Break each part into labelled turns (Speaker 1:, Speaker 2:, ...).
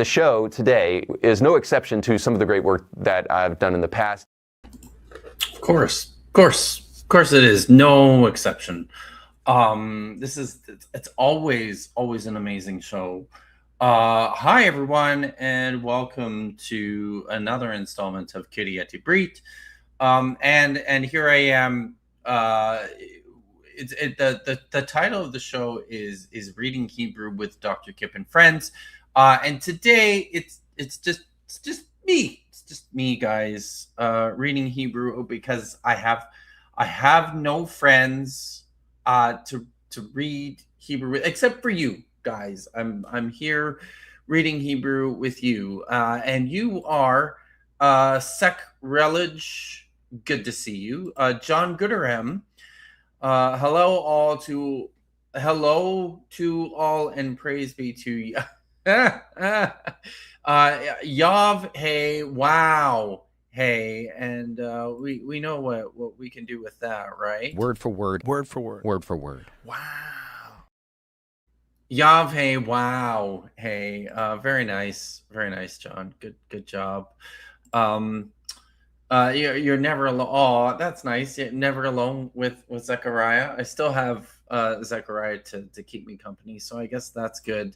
Speaker 1: show today is no exception to some of the great work that I've done in the past.
Speaker 2: Of course it is no exception. It's always an amazing show. Hi everyone, and welcome to another installment of Kitty at Ibrit. And here I am. The title of the show is Reading Hebrew with Dr. Kipp and Friends. And today it's just me. It's just me, guys, reading Hebrew because I have no friends to read Hebrew with, except for you guys. I'm here reading Hebrew with you, and you are Sek Relish. Good to see you, John Gooderham. Hello to all, and praise be to you. Yav, hey, wow, hey, and we know what we can do with that, right?
Speaker 3: Word for word.
Speaker 2: Wow. Yav, hey, wow, hey, very nice, John. Good job. You're never alone. Oh, that's nice. You're never alone with Zechariah. I still have Zechariah to keep me company, so I guess that's good.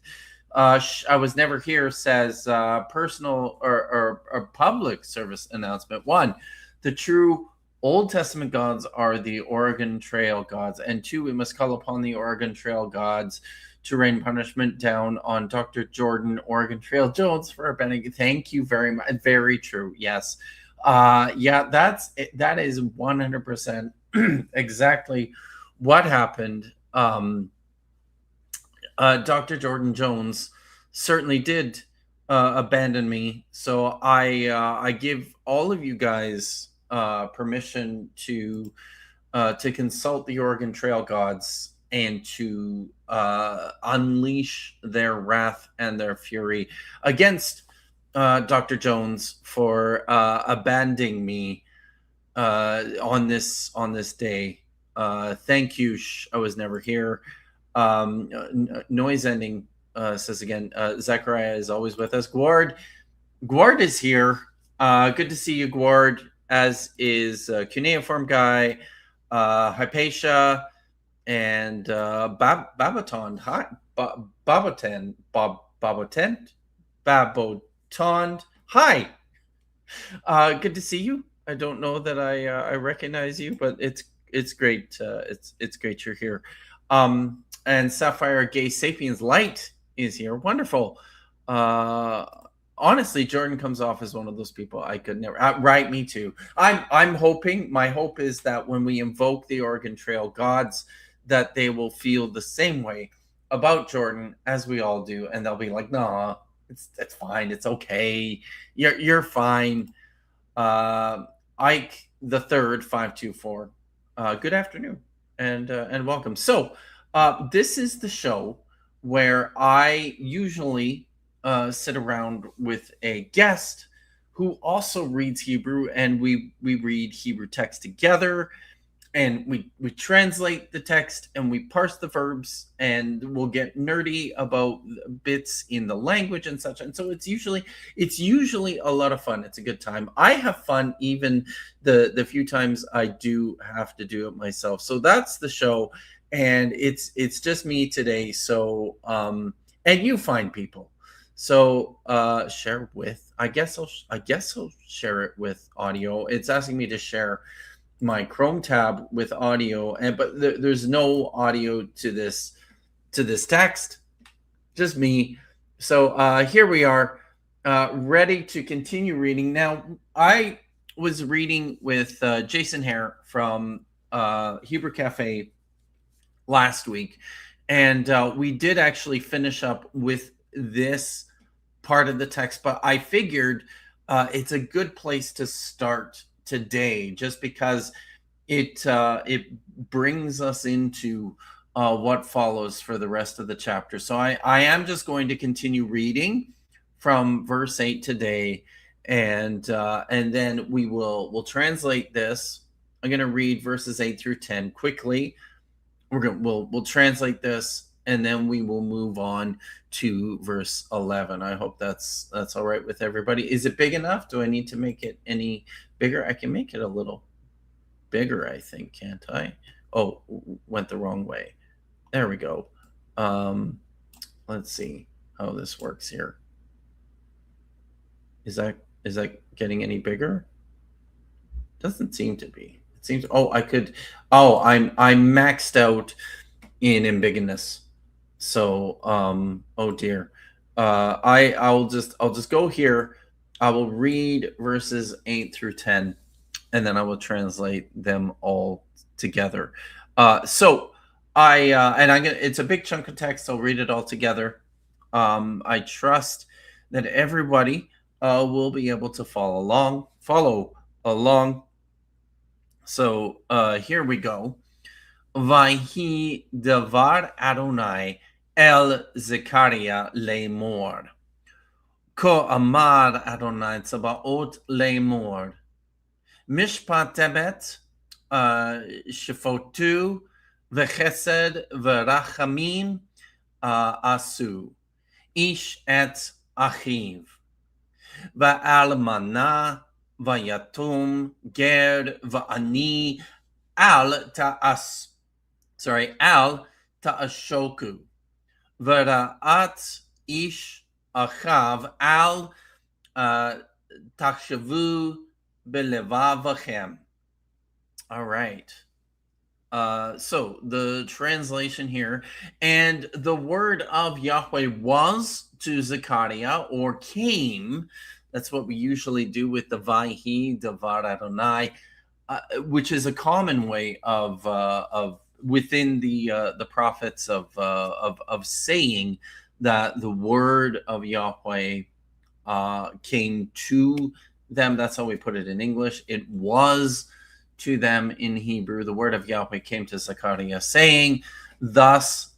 Speaker 2: I was never here says personal or public service announcement. 1, the true Old Testament gods are the Oregon Trail gods, and 2, we must call upon the Oregon Trail gods to rain punishment down on Dr. Jordan Oregon Trail Jones for abandoning. Thank you very much. Very true. Yes. That is 100% exactly what happened. Dr. Jordan Jones certainly did abandon me, so I give all of you guys permission to consult the Oregon Trail gods and to unleash their wrath and their fury against Dr. Jones for abandoning me on this day. Thank you. I was never here. Noise ending says again, Zechariah is always with us. Guard is here. Good to see you, Guard, as is Cuneiform Guy, Hypatia, and Babaton. Hi, Babotan. Babotond. Hi. Good to see you. I don't know that I recognize you, but it's great. It's great you're here. And Sapphire Gay Sapiens Light is here. Wonderful. Honestly, Jordan comes off as one of those people I could never. Right, me too. I'm hoping. My hope is that when we invoke the Oregon Trail gods, that they will feel the same way about Jordan as we all do, and they'll be like, "Nah, it's fine. It's okay. You're fine." Ike the Third 524. Good afternoon and welcome. So, this is the show where I usually sit around with a guest who also reads Hebrew, and we read Hebrew text together, and we translate the text, and we parse the verbs, and we'll get nerdy about bits in the language and such. And so it's usually a lot of fun. It's a good time. I have fun even the few times I do have to do it myself. So that's the show, and it's just me today. So and you find people. So share with. I guess I'll share it with audio. It's asking me to share my Chrome tab with audio, but there's no audio to this text, just me. So here we are, ready to continue reading. Now, I was reading with Jason Hare from Hebrew Cafe last week, and we did actually finish up with this part of the text, but I figured it's a good place to start today, just because it brings us into what follows for the rest of the chapter. So I am just going to continue reading from verse 8 today, and then we'll translate this. I'm going to read verses 8 through 10 quickly. We'll translate this, and then we will move on to verse 11. I hope that's all right with everybody. Is it big enough? Do I need to make it any bigger? I can make it a little bigger, I think, can't I? Oh, went the wrong way. There we go. Let's see how this works here. Is that getting any bigger? Doesn't seem to be. It seems. Oh, I could. Oh, I'm maxed out in ambiguous. So, oh dear. I'll just go here. I will read verses 8 through 10, and then I will translate them all together. So and I'm gonna. It's a big chunk of text. I'll read it all together. I trust that everybody will be able to follow along. So here we go. Vayhi davar Adonai el Zechariah lemor. Ko amar Adonai tzabaot lemor. Mishpat tebet shefotu v'chesed v'rachamim asu. Ish et achiv. Va'almana vayatum ger va'ani al ta'ashoku. V'ra'at ish achav al tachshavu belevavachem. All right. So the translation here, and the word of Yahweh was to Zechariah, or came. That's what we usually do with the Vayhi Davar Adonai, which is a common way of within the prophets of saying that the word of Yahweh came to them. That's how we put it in English. It was to them in Hebrew. The word of Yahweh came to Zechariah, saying, "Thus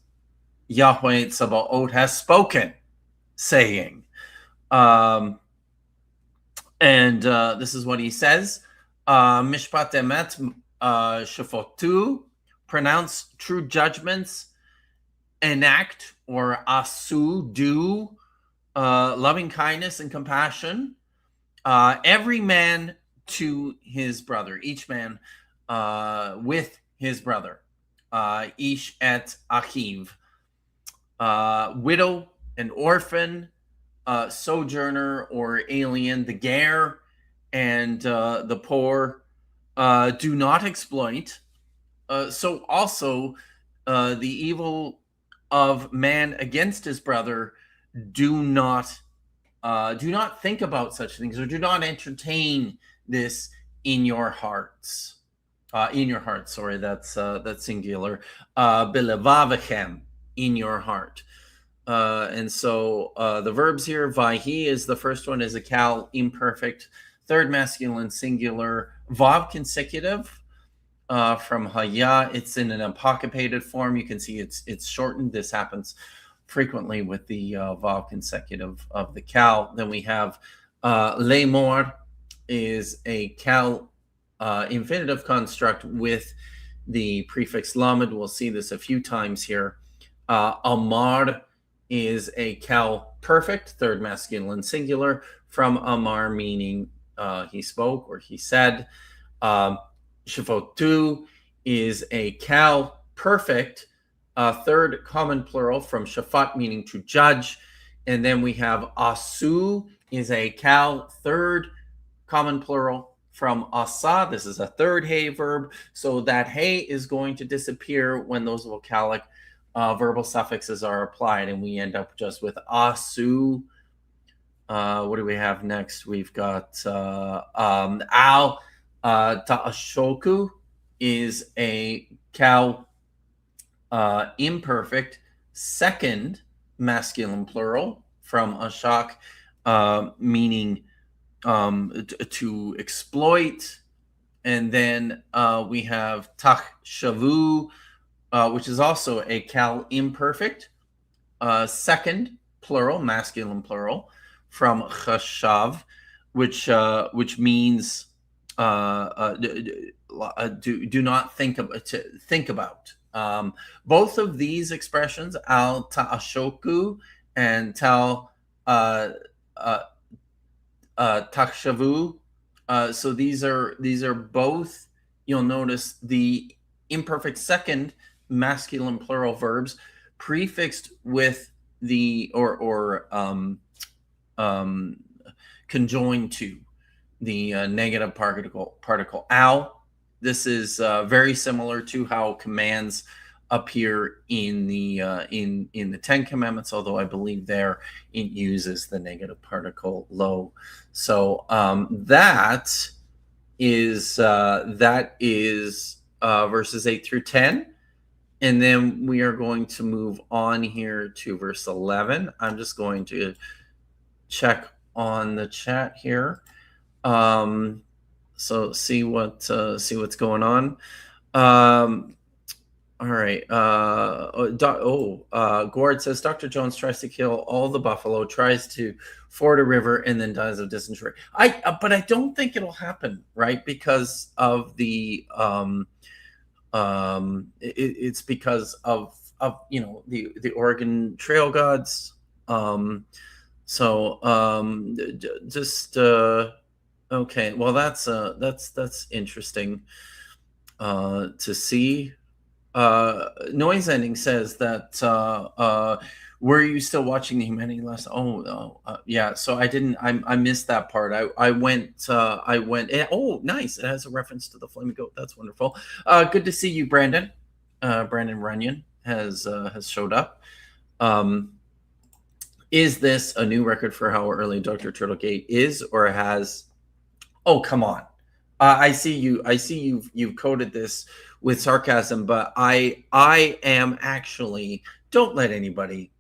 Speaker 2: Yahweh Tzabaot has spoken," saying. And this is what he says. Mishpat emet shefotu, pronounce true judgments, enact, or asu, do, loving kindness and compassion, every man to his brother, each man with his brother, ish et achiv, widow and orphan, sojourner or alien, the ger, and the poor. Do not exploit. So also the evil of man against his brother. Do not think about such things, or do not entertain this in your hearts. Sorry, that's singular. Belevavachem, in your heart. And so the verbs here, vayhi is the first one, is a cal, imperfect, third masculine singular, vav consecutive, from haya. It's in an apocryphated form. You can see it's shortened. This happens frequently with the vav consecutive of the cal. Then we have lemor is a cal infinitive construct with the prefix lamed. We'll see this a few times here. Amar is a cal perfect, third masculine singular, from amar, meaning he spoke or he said. Shafotu is a cal perfect, third common plural, from shafat, meaning to judge. And then we have asu is a cal third common plural, from asa. This is a third hey verb. So that hey is going to disappear when those vocalic verbal suffixes are applied, and we end up just with asu. What do we have next? We've got al ta'ashoku is a cal imperfect, second masculine plural, from ashak, meaning to exploit. And then we have tachshavu, which is also a cal imperfect, second plural, masculine plural, from chashav, which means do not think about, to think about. Both of these expressions, al ta'ashoku and tal takshavu. So these are both. You'll notice the imperfect second masculine plural verbs prefixed with the or conjoined to the negative particle al. This is very similar to how commands appear in the Ten Commandments, although I believe there it uses the negative particle lo. So that is verses 8 through 10. And then we are going to move on here to verse 11. I'm just going to check on the chat here. So see what's going on. All right. Gord says Dr. Jones tries to kill all the buffalo, tries to ford a river, and then dies of dysentery. But I don't think it'll happen, right? Because of the it's because of the Oregon Trail gods. Okay. Well, that's interesting to see. Noise Ending says that were you still watching the Humanity Last? Oh no, yeah. So I missed that part. I went. Oh, nice. It has a reference to the Flaming Goat. That's wonderful. Good to see you, Brandon. Brandon Runyon has showed up. Is this a new record for how early Dr. Turtlegate is, or has? Oh, come on. I see you've coded this with sarcasm, but I am actually, don't let anybody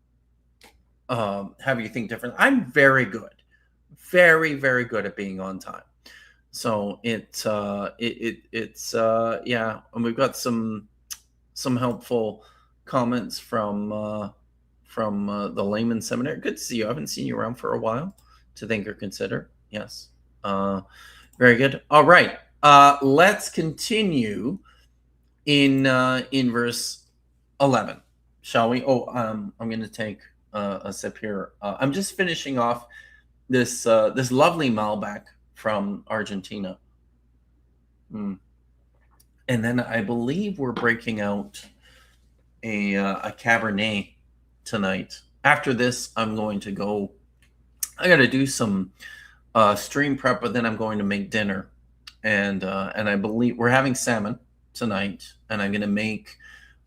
Speaker 2: have you think different. I'm very good, very, very good at being on time. So it's yeah, and we've got some helpful comments from the Layman Seminary. Good to see you. I haven't seen you around for a while. To think or consider. Yes. Very good. All right. Let's continue in verse 11, shall we? Oh, I'm going to take a sip here. I'm just finishing off this lovely Malbec from Argentina. And then I believe we're breaking out a Cabernet tonight. After this, I'm going to go. I got to do some stream prep, but then I'm going to make dinner, and I believe we're having salmon tonight, and I'm going to make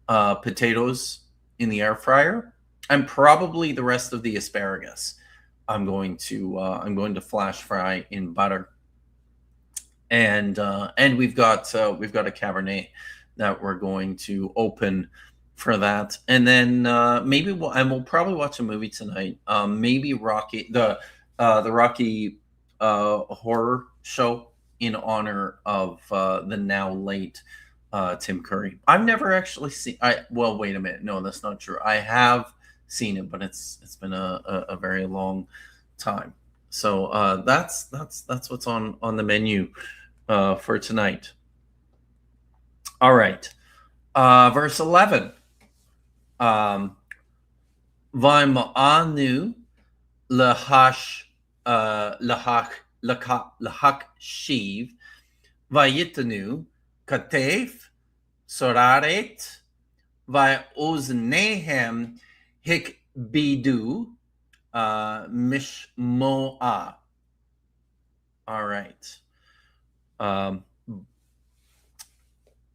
Speaker 2: potatoes in the air fryer, and probably the rest of the asparagus. I'm going to flash fry in butter, and we've got a Cabernet that we're going to open for that, and then maybe we'll probably watch a movie tonight. Maybe Rocky the Rocky horror show in honor of the now late Tim Curry. I've never actually seen. Well, wait a minute. No, that's not true. I have seen it, but it's been a very long time. So that's what's on the menu for tonight. All right, verse 11. V'ima'anu lahash lahak shiv vayitanu katef soraret va'oznehem hikbidu mishmoa. All right.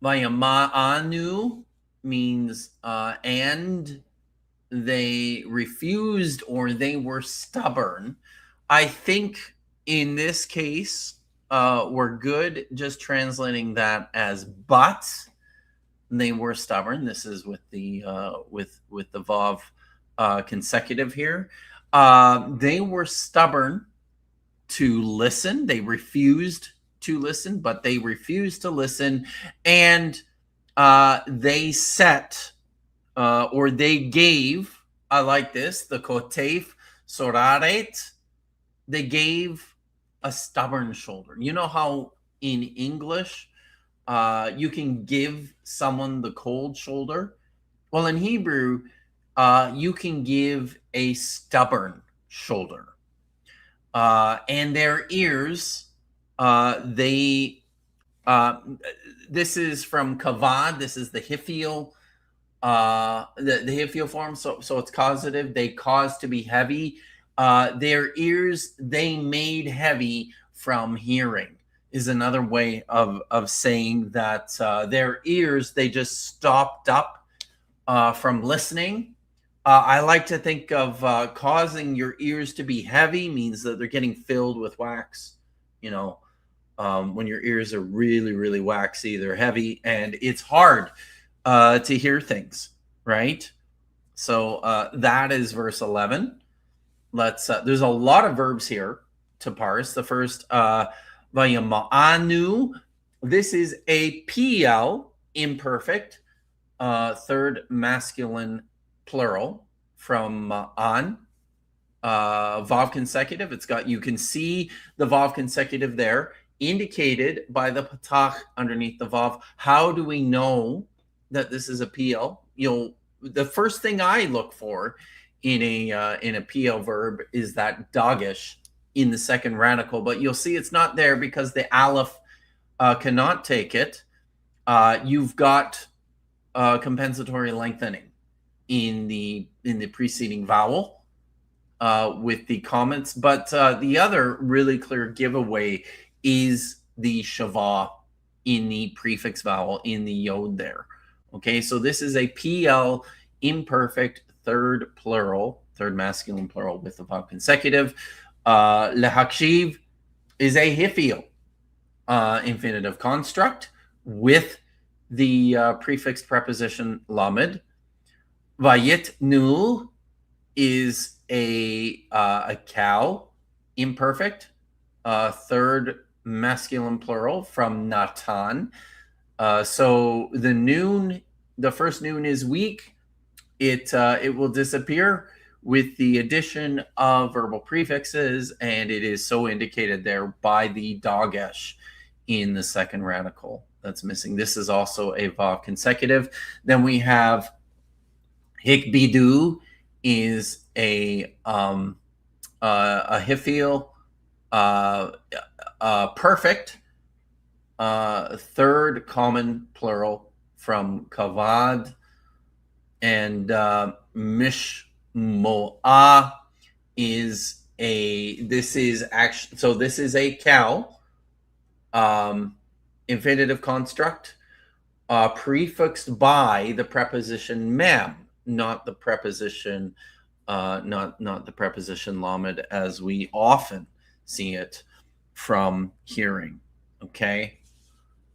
Speaker 2: Vayama'anu means and they refused or they were stubborn. I think in this case, we're good just translating that as but they were stubborn. This is with the with the Vav consecutive here. They were stubborn to listen. They refused to listen, but they refused to listen, and they set or they gave. I like this. The kotef soraret. They gave a stubborn shoulder. You know how in English You can give someone the cold shoulder. Well, in Hebrew, you can give a stubborn shoulder. And their ears, they this is from kavad. This is the Hiphial, the Hiphial form. So it's causative. They cause to be heavy. Their ears they made heavy from hearing is another way of saying that their ears they just stopped up from listening. I like to think of causing your ears to be heavy means that they're getting filled with wax. You know, when your ears are really, really waxy, they're heavy, and it's hard to hear things, right? So that is verse 11. There's a lot of verbs here to parse. The first, vayama'anu, this is a PL, imperfect, third masculine plural from on. Vav consecutive. You can see the Vav consecutive there, indicated by the patach underneath the Vav. How do we know that this is a PL? The first thing I look for in a PL verb is that dagesh in the second radical, but you'll see it's not there because the aleph cannot take it. You've got compensatory lengthening in the preceding vowel with the comments, but the other really clear giveaway is the shava in the prefix vowel in the yod there. Okay, so this is a PL imperfect third masculine plural with the vav consecutive. Lehakshiv is a Hiphial infinitive construct with the prefixed preposition lamed. Vayitnu is a cow, imperfect, third masculine plural from Natan. So the first noon is weak. It will disappear with the addition of verbal prefixes, and it is so indicated there by the dagesh in the second radical that's missing. This is also a vav consecutive. Then we have hikbidu is a Hiphial perfect third common plural from kavad, and mishmoah is this is a cow infinitive construct prefixed by the preposition mem, not the preposition lamed as we often see it from hearing. Okay,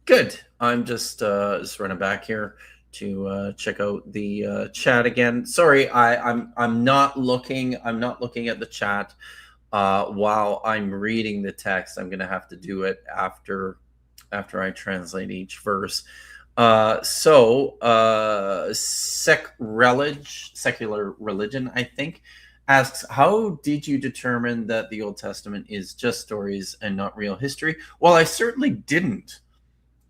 Speaker 2: good. I'm just running back here to check out the chat again. Sorry, I'm not looking at the chat while I'm reading the text. I'm gonna have to do it after I translate each verse. Secular religion, I think, asks, how did you determine that the Old Testament is just stories and not real history? Well, I certainly didn't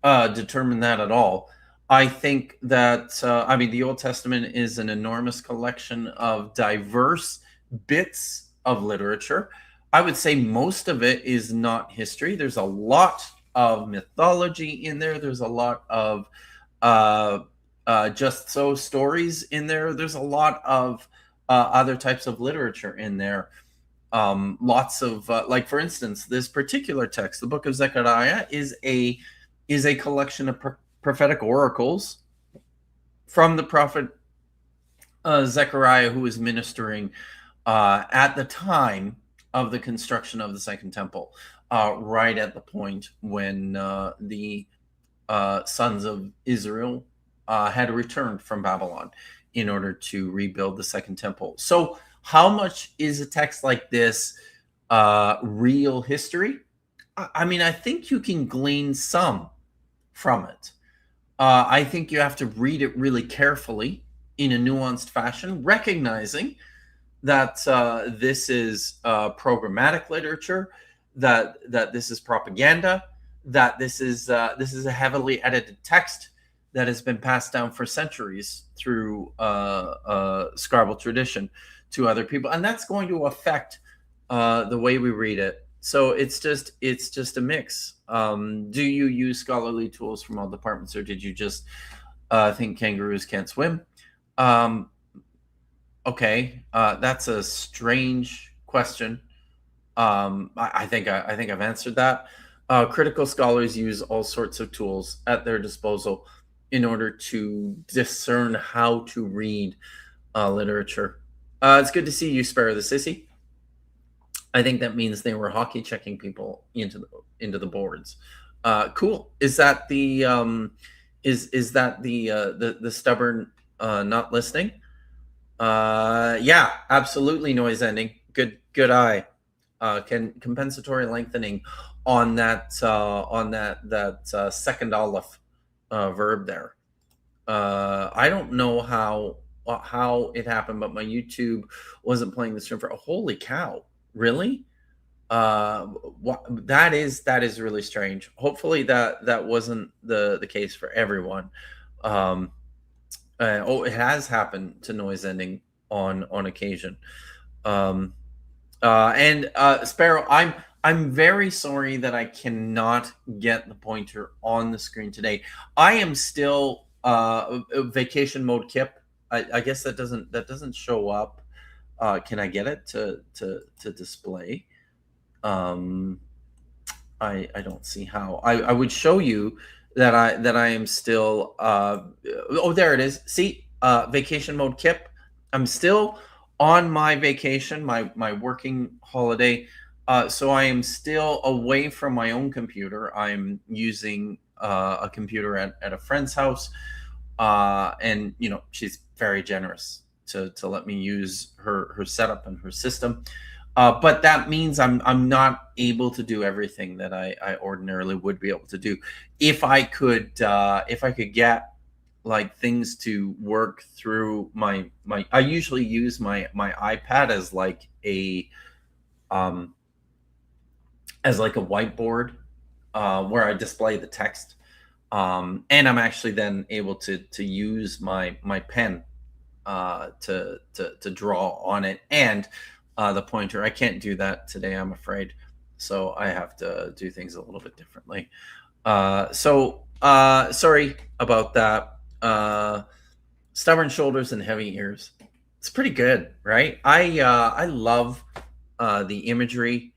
Speaker 2: determine that at all. I think that, the Old Testament is an enormous collection of diverse bits of literature. I would say most of it is not history. There's a lot of mythology in there. There's a lot of just so stories in there. There's a lot of other types of literature in there. Lots of like, for instance, this particular text, the book of Zechariah, is a collection of prophetic oracles from the prophet Zechariah, who was ministering at the time of the construction of the Second Temple, right at the point when the sons of Israel had returned from Babylon in order to rebuild the Second Temple. So how much is a text like this real history? I think you can glean some from it. I think you have to read it really carefully in a nuanced fashion, recognizing that this is programmatic literature, that this is propaganda, that this is a heavily edited text that has been passed down for centuries through scribal tradition to other people, and that's going to affect the way we read it. So it's just a mix. Do you use scholarly tools from all departments, or did you just think kangaroos can't swim? Okay, that's a strange question. I think I've answered that. Critical scholars use all sorts of tools at their disposal in order to discern how to read literature. It's good to see you, Sparrow the Sissy. I think that means they were hockey checking people into the boards. Cool. Is that the the stubborn not listening? Yeah, absolutely. Noise ending. Good eye. Compensatory lengthening on that second aleph verb there. I don't know how it happened, but my YouTube wasn't playing the stream for. Oh, holy cow! Really? That is really strange. Hopefully that wasn't the case for everyone. It has happened to noise ending on occasion. And Sparrow, I'm very sorry that I cannot get the pointer on the screen today. I am still vacation mode Kipp. I guess that doesn't show up. Can I get it to display? I don't see how. I would show you that I am still. Oh, there it is. See, vacation mode Kipp. I'm still on my vacation, my working holiday. So I am still away from my own computer. I'm using a computer at a friend's house, and she's very generous to let me use her setup and her system. But that means I'm not able to do everything that I ordinarily would be able to do. If I could get like things to work through my I usually use my iPad as like a whiteboard where I display the text, and I'm actually then able to use my pen to draw on it, and the pointer. I can't do that today, I'm afraid. So I have to do things a little bit differently. Sorry about that. Stubborn shoulders and heavy ears. It's pretty good, right? I love the imagery.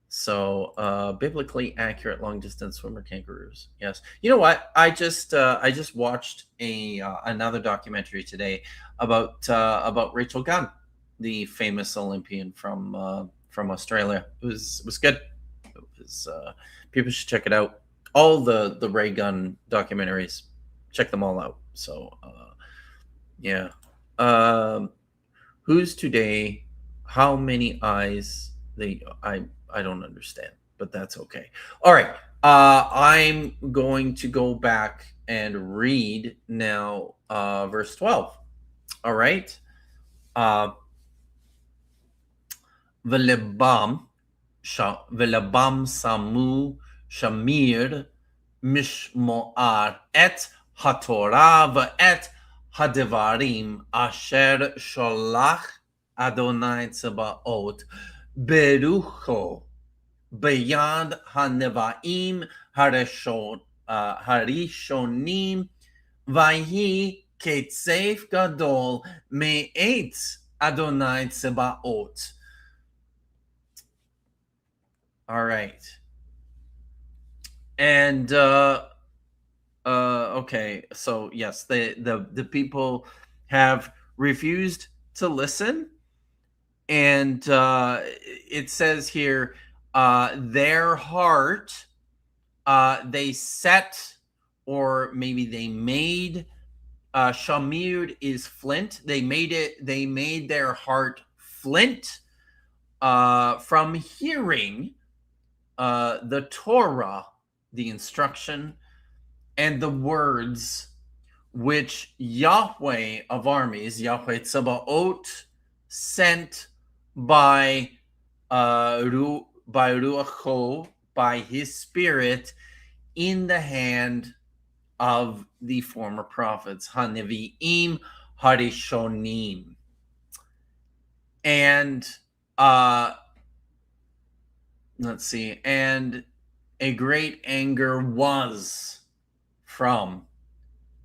Speaker 2: So biblically accurate long distance swimmer kangaroos. Yes. You know what? I just watched another documentary today about Rachel Gunn, the famous Olympian from Australia. It was good. It was people should check it out. All the Ray Gunn documentaries, check them all out. So yeah. Who's today? How many eyes? I don't understand, but that's okay. All right. I'm going to go back and read now verse 12. All right. Velebam samu shamir mishmoar et hatorah ve'et hadevarim asher sholach Adonai Tzebaot berucho beyad hanevaim harishonim vayhi ketzef gadol me'etz Adonai Tzebaot. All right. And okay, so yes, the people have refused to listen, and it says here, their heart, they set, or maybe they made. Shamir is flint. They made their heart flint from hearing the Torah, the instruction, and the words which Yahweh of armies, Yahweh Tzebaot, sent by Ruacho, by his spirit, in the hand of the former prophets, Hanevi'im Harishonim. And let's see, and a great anger was from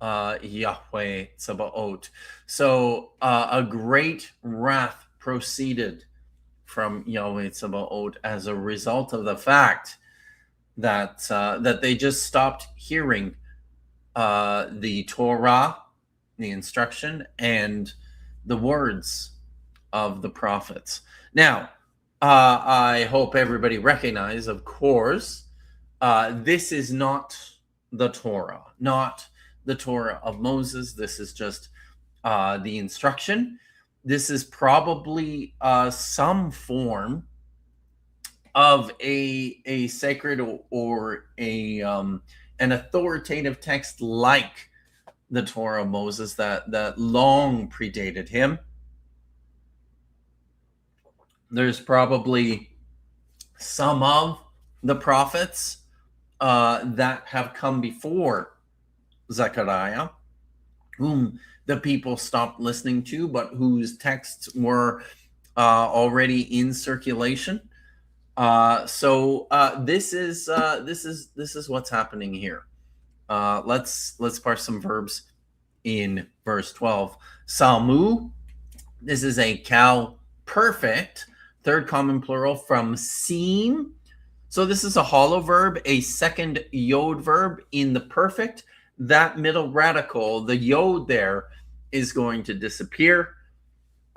Speaker 2: Yahweh Tsabaoth. So a great wrath proceeded from Yahweh Tsabaoth as a result of the fact that that they just stopped hearing the Torah, the instruction, and the words of the prophets. Now, I hope everybody recognizes, of course, this is not the Torah, not the Torah of Moses. This is just the instruction. This is probably some form of a sacred or a an authoritative text like the Torah of Moses that long predated him. There's probably some of the prophets that have come before Zechariah, whom the people stopped listening to, but whose texts were already in circulation. So this is what's happening here. Let's parse some verbs in verse 12. Salmu, this is a cal perfect, third common plural from seem. So this is a hollow verb, a second yod verb in the perfect. That middle radical, the yod there, is going to disappear.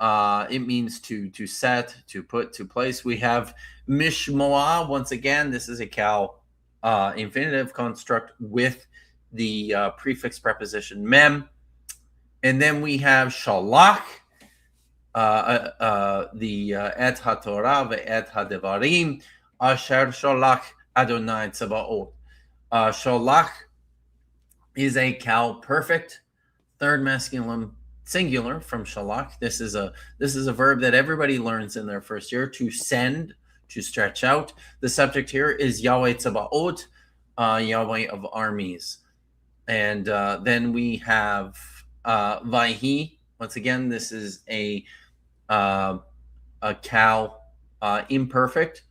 Speaker 2: It means to set, to put, to place. We have mishmoa. Once again, this is a cal infinitive construct with the prefix preposition mem. And then we have shalach, the et haTorah ve'et hadevarim asher shalach Adonai Tzebaoth. Shalach is a cal perfect, third masculine singular from shalach. This is a verb that everybody learns in their first year, to send, to stretch out. The subject here is Yahweh Tzebaoth, Yahweh of armies. And then we have Vayhi. Once again, this is a cal imperfect,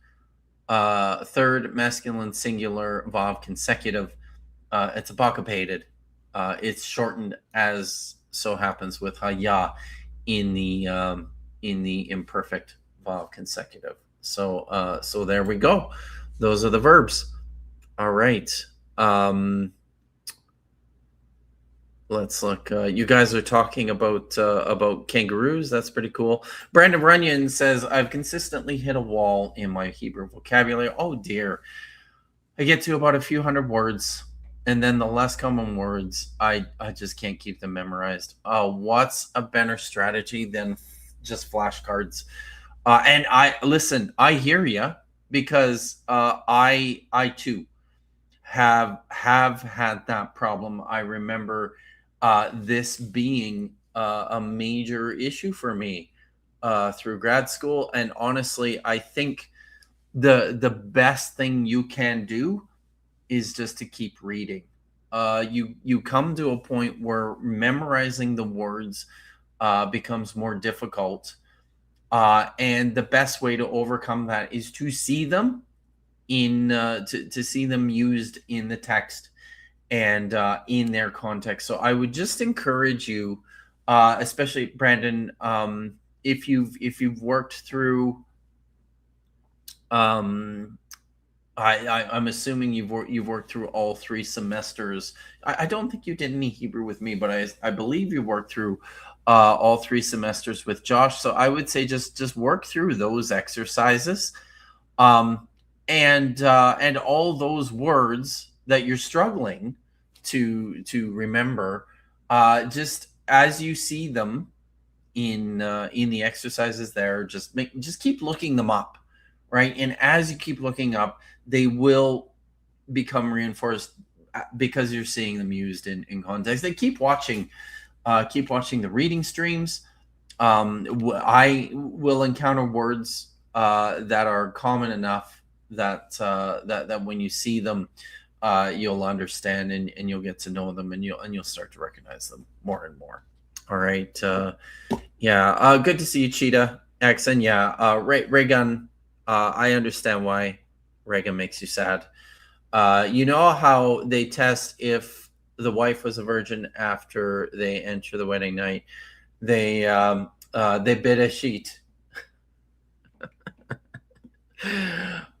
Speaker 2: third masculine singular vav consecutive. It's apocopated. It's shortened, as so happens with haya in the imperfect vav consecutive. So there we go. Those are the verbs. All right. Let's look. You guys are talking about kangaroos. That's pretty cool. Brandon Runyon says, I've consistently hit a wall in my Hebrew vocabulary. Oh dear. I get to about a few hundred words, and then the less common words, I just can't keep them memorized. What's a better strategy than just flashcards? And I hear you, because I too have had that problem. I remember this being a major issue for me through grad school, and honestly, I think the best thing you can do is just to keep reading. You come to a point where memorizing the words becomes more difficult, and the best way to overcome that is to see them to see them used in the text and in their context. So I would just encourage you, especially Brandon, if you've worked through, I'm assuming you've worked through all 3 semesters. I don't think you did any Hebrew with me, but I believe you worked through all 3 semesters with Josh. So I would say just work through those exercises, and all those words that you're struggling to remember, just as you see them in the exercises there, just keep looking them up, right? And as you keep looking up, they will become reinforced because you're seeing them used in context. They keep watching the reading streams. I will encounter words that are common enough that when you see them, you'll understand, and you'll get to know them, and you'll start to recognize them more and more. All right. Good to see you, Cheetah X. And Reagan. I understand why Reagan makes you sad. You know how they test if the wife was a virgin after they enter the wedding night? They bid a sheet.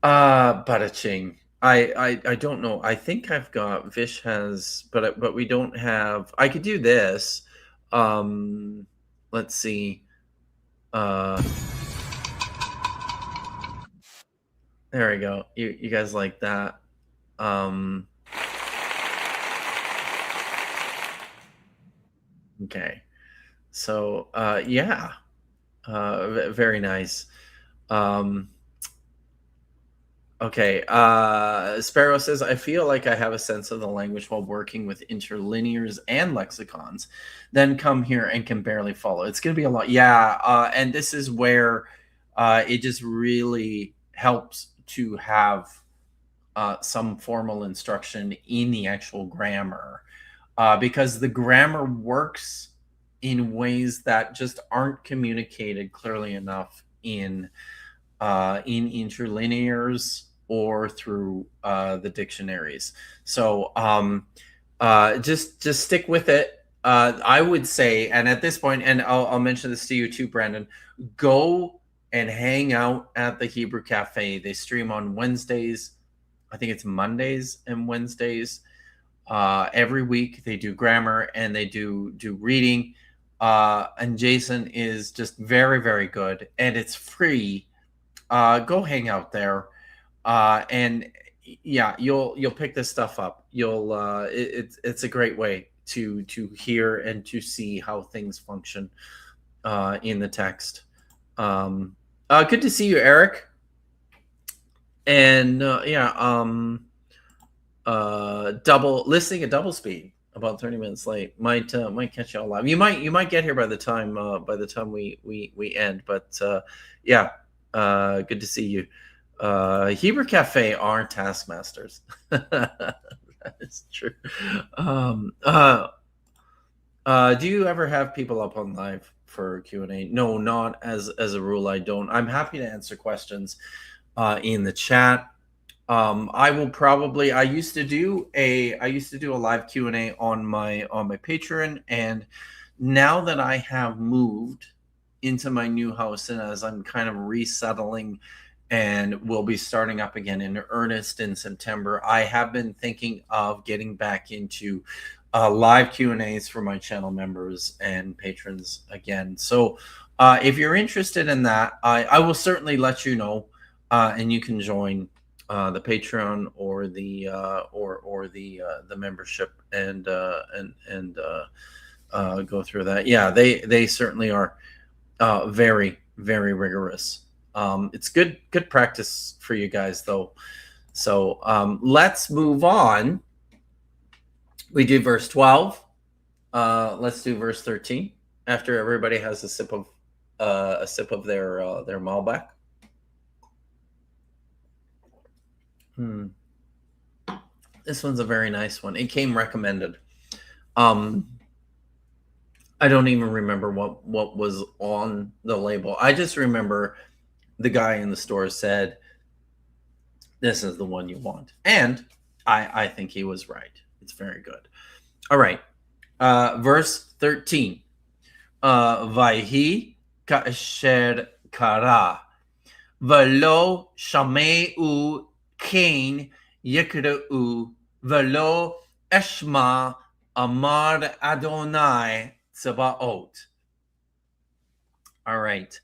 Speaker 2: Bada-ching. I don't know. I think I've got Vish has, but we don't have. I could do this. Let's see. There we go. You guys like that? Okay. So very nice. Okay. Sparrow says, I feel like I have a sense of the language while working with interlinears and lexicons, then come here and can barely follow. It's going to be a lot. Yeah. And this is where it just really helps to have some formal instruction in the actual grammar, because the grammar works in ways that just aren't communicated clearly enough in interlinears or through the dictionaries. So just stick with it. I would say, and at this point, and I'll mention this to you too, Brandon, go and hang out at the Hebrew Cafe. They stream on Wednesdays. I think it's Mondays and Wednesdays. Every week they do grammar and they do reading. And Jason is just very, very good, and it's free. Go hang out there, and yeah, you'll pick this stuff up. It's a great way to hear and to see how things function in the text. Good to see you, Eric. And listening at double speed, about 30 minutes late, might catch you all live. You might get here by the time we end. But good to see you. Hebrew Cafe are taskmasters. That is true. Do you ever have people up on live for Q&A? No, not as a rule. I don't. I'm happy to answer questions in the chat. I used to do a live Q&A on my Patreon, and now that I have moved into my new house, and as I'm kind of resettling and will be starting up again in earnest in September, I have been thinking of getting back into live Q&As for my channel members and patrons again. So if you're interested in that, I will certainly let you know, and you can join the Patreon or the membership and go through that. Yeah, they certainly are very, very rigorous. It's good practice for you guys, though. So let's move on. We do verse 12. Let's do verse 13 after everybody has a sip of their Malbec. This one's a very nice one. It came recommended. I don't even remember what was on the label. I just remember the guy in the store said, "This is the one you want," and I think he was right. It's very good. All right, verse 13. Vayhi ka'asher kara v'lo shameu kain yikra'u v'lo eshma amar Adonai Tzebaot. All right.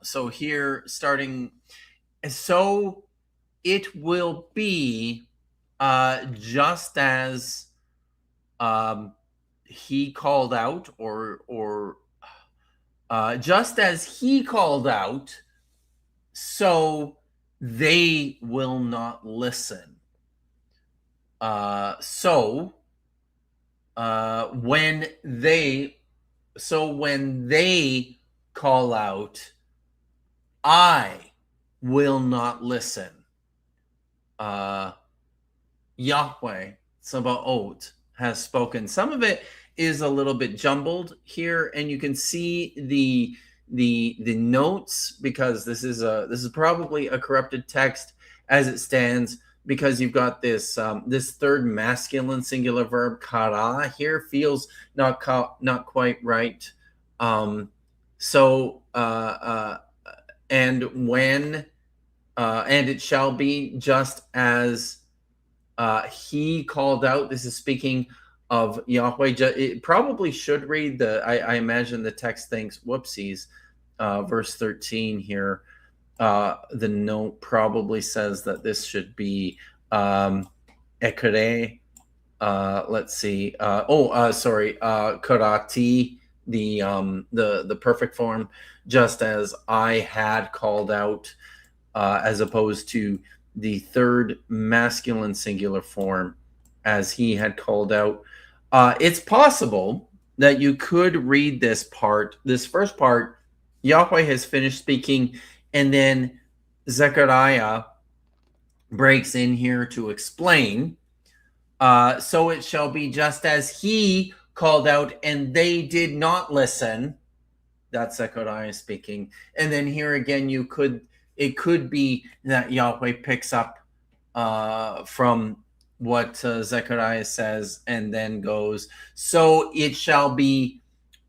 Speaker 2: So here starting, so it will be just as he called out, or just as he called out, so they will not listen. When they call out, I will not listen. Yahweh Sabaoth has spoken. Some of it is a little bit jumbled here, and you can see the notes, because this is probably a corrupted text as it stands, because you've got this this third masculine singular verb kara here feels not quite right. So and when and it shall be just as he called out. This is speaking of Yahweh. It probably should read I imagine the text thinks, whoopsies, verse 13 here. The note probably says that this should be ekere. Let's see. Sorry. Karati, the perfect form, just as I had called out, as opposed to the third masculine singular form, as he had called out. It's possible that you could read this first part, Yahweh has finished speaking, and then Zechariah breaks in here to explain. So it shall be just as he called out, and they did not listen. That's Zechariah speaking. And then here again, it could be that Yahweh picks up from what Zechariah says, and then goes, so it shall be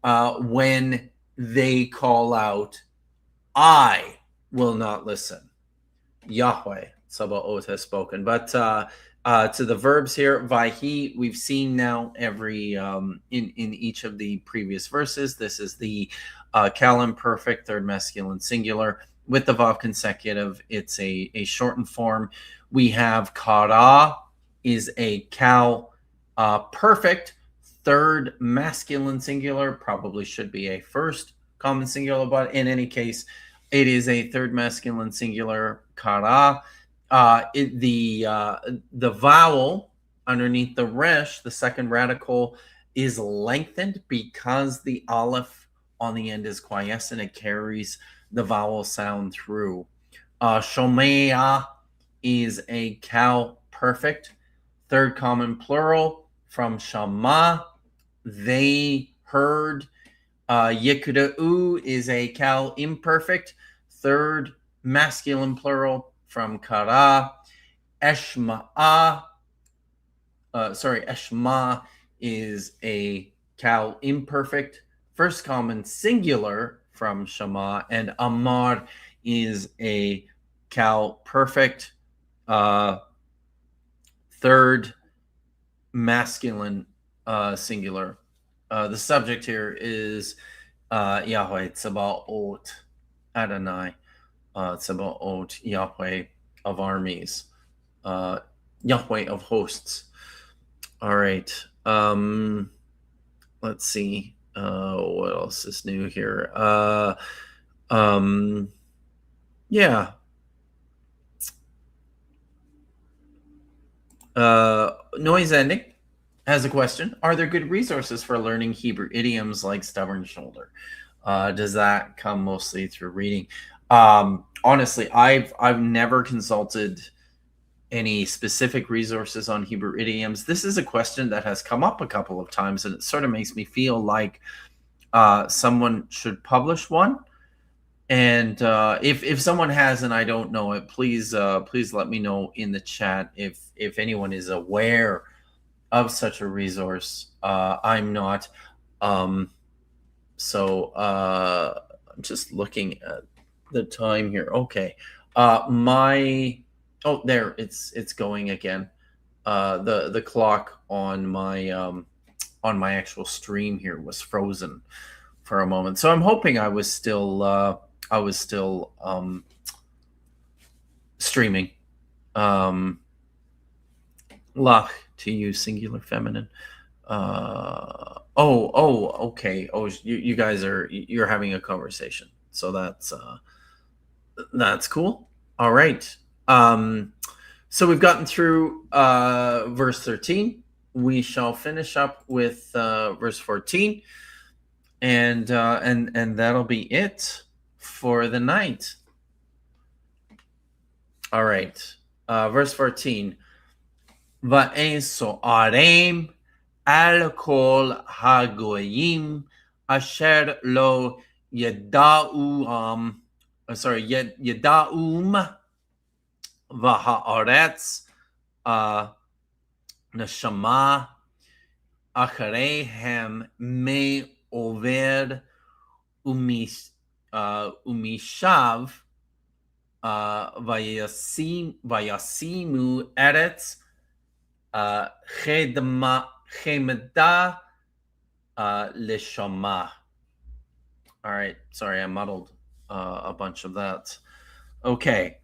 Speaker 2: when they call out, I will not listen. Yahweh Sabaoth has spoken. But to the verbs here, Vayhi, we've seen now every in each of the previous verses. This is the Kalim perfect, third masculine singular. With the Vav consecutive, it's a shortened form. We have Kara is a Kal perfect, third masculine singular. Probably should be a first common singular, but in any case, it is a third masculine singular, Kara. The vowel underneath the resh, the second radical, is lengthened because the aleph on the end is quiescent. It carries the vowel sound through. Shomea is a Kal perfect, third common plural from Shama. They heard. Yekuda'u is a Kal imperfect, third masculine plural from Kara. Eshma is a Kal imperfect, first common singular from Shama, and Amar is a Kal perfect, third masculine singular. The subject here is Yahweh Tsabaoth Adonai Tsabaoth, Yahweh of armies, Yahweh of hosts. All right. Let's see. What else is new here? Yeah. Noise ending has a question. Are there good resources for learning Hebrew idioms like stubborn shoulder? Does that come mostly through reading? Honestly, I've never consulted any specific resources on Hebrew idioms. This is a question that has come up a couple of times, and it sort of makes me feel like someone should publish one. And if someone has and I don't know it, please let me know in the chat if anyone is aware of such a resource. I'm not. So I'm just looking at the time here. Okay. There it's going again. The clock on my actual stream here was frozen for a moment. So I'm hoping I was still streaming. Lach to you, singular feminine. Okay. You guys you're having a conversation. So that's cool. All right. So we've gotten through verse 13. We shall finish up with verse 14, and that'll be it for the night. All right. Verse 14. Va'esoarem al kol hagoyim asher lo yeda'u yeda'um v'ha'aretz neshama acharehem me over umishav vayasimu eretz chemeda leshama. All right, sorry, I muddled a bunch of that. Okay.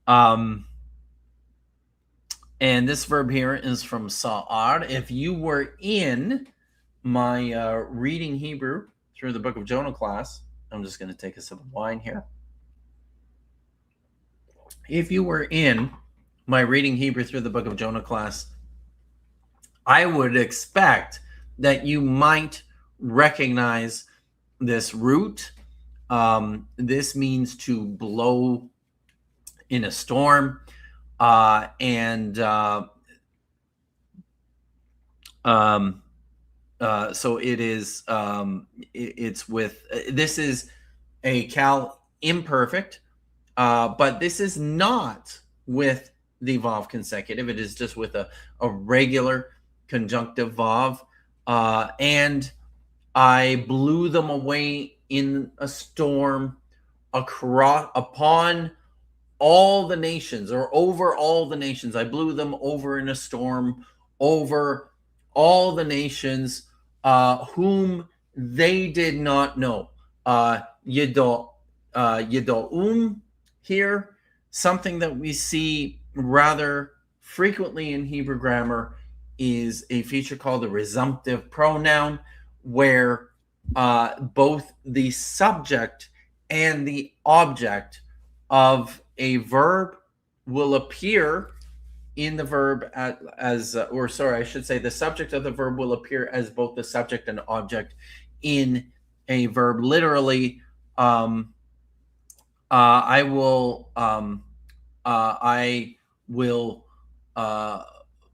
Speaker 2: And this verb here is from Sa'ar. If you were in my reading Hebrew through the book of Jonah class, I'm just going to take a sip of wine here. If you were in my reading Hebrew through the book of Jonah class, I would expect that you might recognize this root. This means to blow in a storm. So it is, it's with, this is a cal imperfect, but this is not with the vav consecutive. It is just with a regular conjunctive vav. And I blew them away in a storm upon all the nations, or over all the nations. I blew them over in a storm over all the nations whom they did not know. Yedo'um here, something that we see rather frequently in Hebrew grammar, is a feature called the resumptive pronoun, where both the subject and the object of a verb will appear in the verb the subject of the verb will appear as both the subject and object in a verb. Literally, I will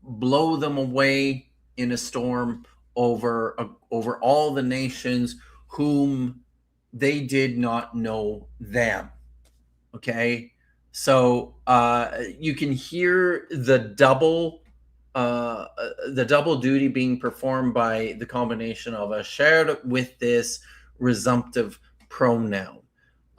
Speaker 2: blow them away in a storm over all the nations whom they did not know them. Okay, so you can hear the double duty being performed by the combination of a shared with this resumptive pronoun.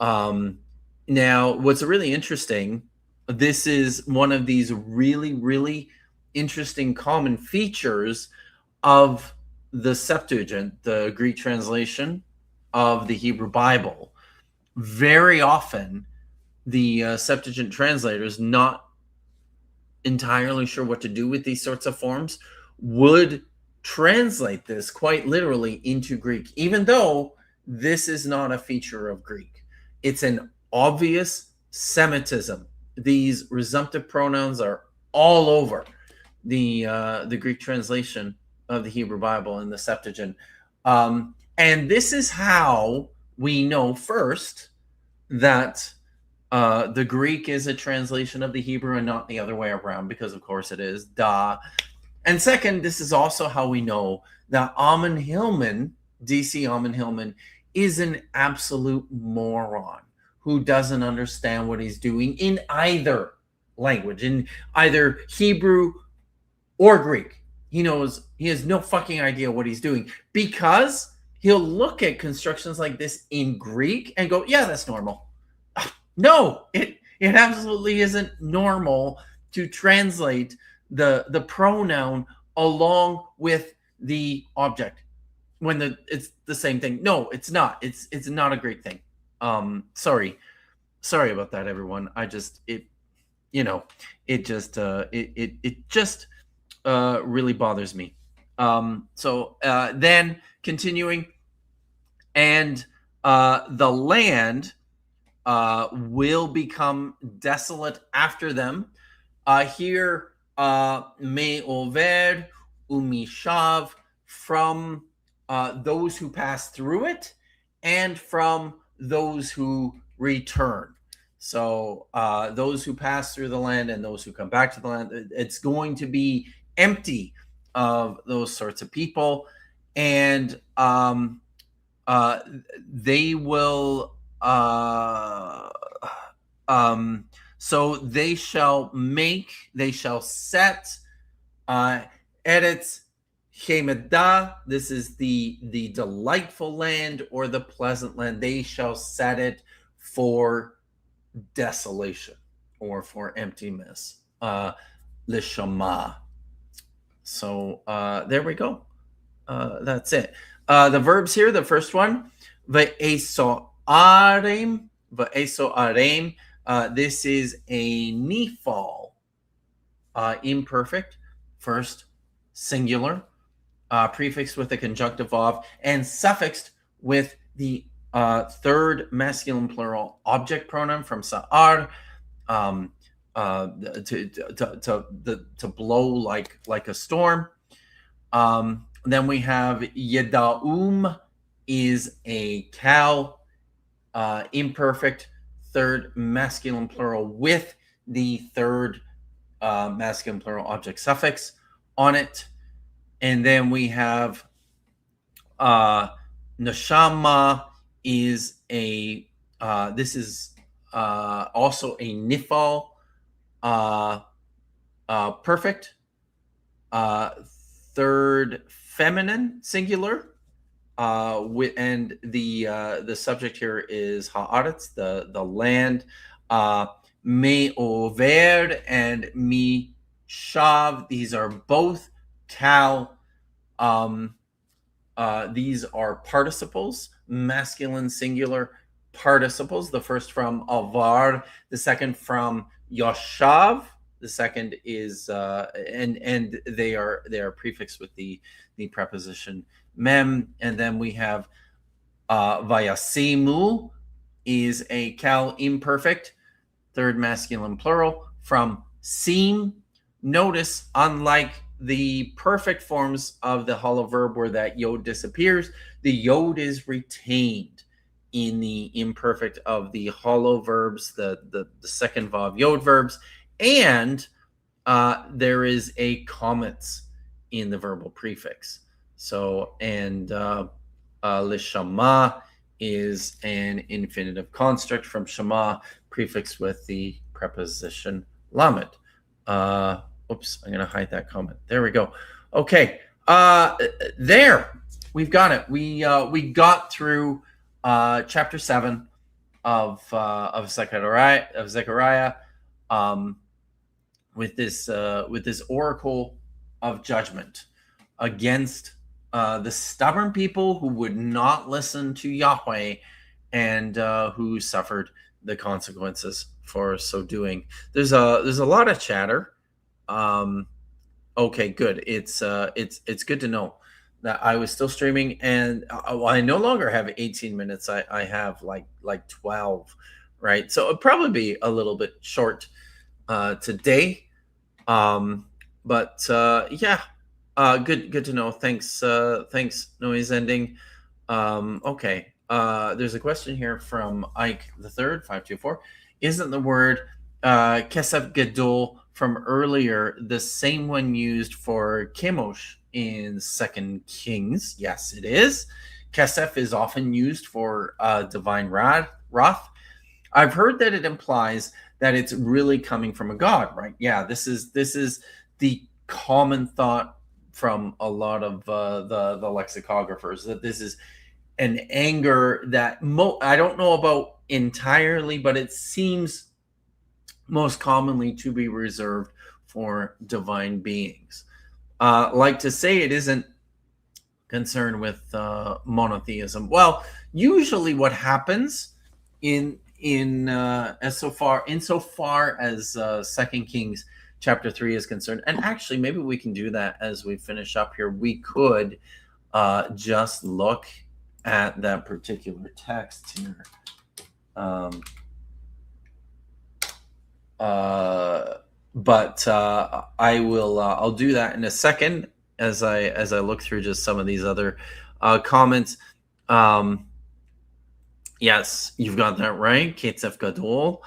Speaker 2: Now, what's really interesting, this is one of these really, really interesting common features of the Septuagint, the Greek translation of the Hebrew Bible. Very often, the Septuagint translators, not entirely sure what to do with these sorts of forms, would translate this quite literally into Greek, even though this is not a feature of Greek. It's an obvious Semitism. These resumptive pronouns are all over the Greek translation of the Hebrew Bible in the Septuagint. And this is how we know first that the Greek is a translation of the Hebrew and not the other way around, because of course it is. Duh. And second, this is also how we know that Amon Hillman, DC Amon Hillman, is an absolute moron who doesn't understand what he's doing in either language, in either Hebrew or Greek. He has no fucking idea what he's doing, because he'll look at constructions like this in Greek and go, yeah, that's normal. No, it absolutely isn't normal to translate the pronoun along with the object when it's the same thing. No, it's not. It's not a great thing. Sorry about that, everyone. It just really bothers me. Then continuing, and the land will become desolate after them. Here, me over umishav, from those who pass through it and from those who return. So those who pass through the land and those who come back to the land, it's going to be empty of those sorts of people. And they will so they shall set Eretz Shemedah. This is the delightful land or the pleasant land. They shall set it for desolation or for emptiness. Lishama. So there we go. That's it. The verbs here, the first one, ve'eso'arim. This is a nifal, imperfect, first singular, prefixed with a conjunctive of, and suffixed with the third masculine plural object pronoun from sa'ar, to blow like a storm. Then we have Yedaum is a cow, imperfect, third masculine plural with the third masculine plural object suffix on it. And then we have Neshama is this is also a nifal, perfect, third feminine singular, and the subject here is haaretz, the land. Me over and mi shav, these are both cow. These are participles, masculine singular participles. The first from avar, the second from yoshav. The second is and they are prefixed with the preposition mem. And then we have vayasimu is a cow imperfect, third masculine plural from sim. Notice, unlike the perfect forms of the hollow verb where that yod disappears, the yod is retained in the imperfect of the hollow verbs, the second vav yod verbs. And there is a comments in the verbal prefix. So, and lishama is an infinitive construct from shama, prefixed with the preposition lamed. Oops, I'm going to hide that comment. There we go. Okay, there, we've got it. We got through chapter 7 of Zechariah. With this oracle of judgment against the stubborn people who would not listen to Yahweh and who suffered the consequences for so doing. There's a lot of chatter. Okay, good. It's good to know that I was still streaming, and I no longer have 18 minutes. I have like 12, right? So it'll probably be a little bit short today. But yeah, good to know. Thanks, noise ending. Okay. There's a question here from Ike the Third 524. Isn't the word kesef gadol from earlier the same one used for chemosh in 2 Kings? Yes, it is. Kesef is often used for divine wrath. I've heard that it implies that it's really coming from a god, right? Yeah, this is the common thought from a lot of the lexicographers, that this is an anger that I don't know about entirely, but it seems most commonly to be reserved for divine beings. Like to say it isn't concerned with monotheism. Well, usually what happens insofar as 2 Kings chapter 3 is concerned, and actually maybe we can do that as we finish up here. We could just look at that particular text here. But I will. I'll do that in a second as I look through just some of these other comments. Yes, you've got that right. Ketzef Gadol.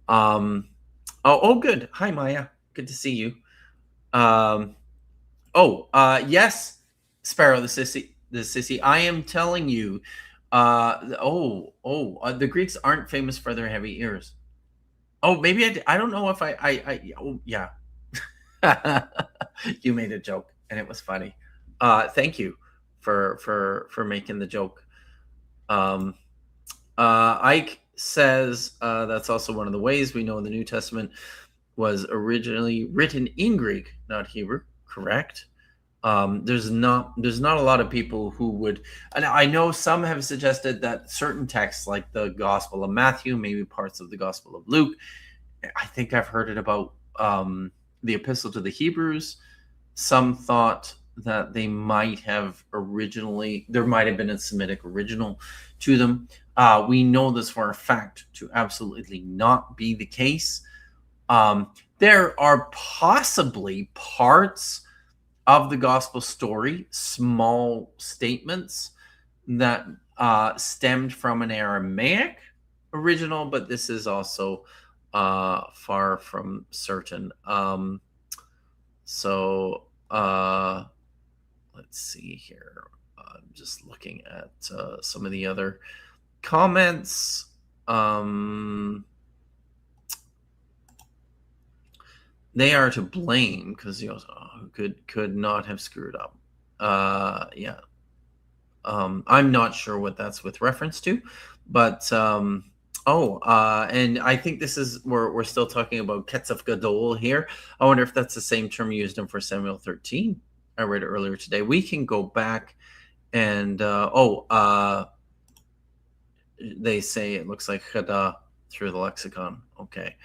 Speaker 2: Oh, good. Hi, Maya. Good to see you. Yes, Sparrow the sissy. I am telling you. The Greeks aren't famous for their heavy ears. Oh, maybe I don't know if oh, yeah. You made a joke and it was funny. Thank you for making the joke. Ike says that's also one of the ways we know the New Testament was originally written in Greek, not Hebrew. Correct. There's not a lot of people who would, and I know some have suggested that certain texts, like the Gospel of Matthew, maybe parts of the Gospel of Luke. I think I've heard it about the Epistle to the Hebrews. Some thought that they might have originally, there might have been a Semitic original to them. We know this for a fact to absolutely not be the case. There are possibly parts of the gospel story, small statements that stemmed from an Aramaic original, but this is also far from certain. Let's see here. I'm just looking at some of the other comments. They are to blame because could not have screwed up. Yeah. I'm not sure what that's with reference to, but and I think this is we're still talking about Ketzef Gadol here. I wonder if that's the same term used in 1 Samuel 13. I read it earlier today. We can go back and they say it looks like Chada through the lexicon. Okay.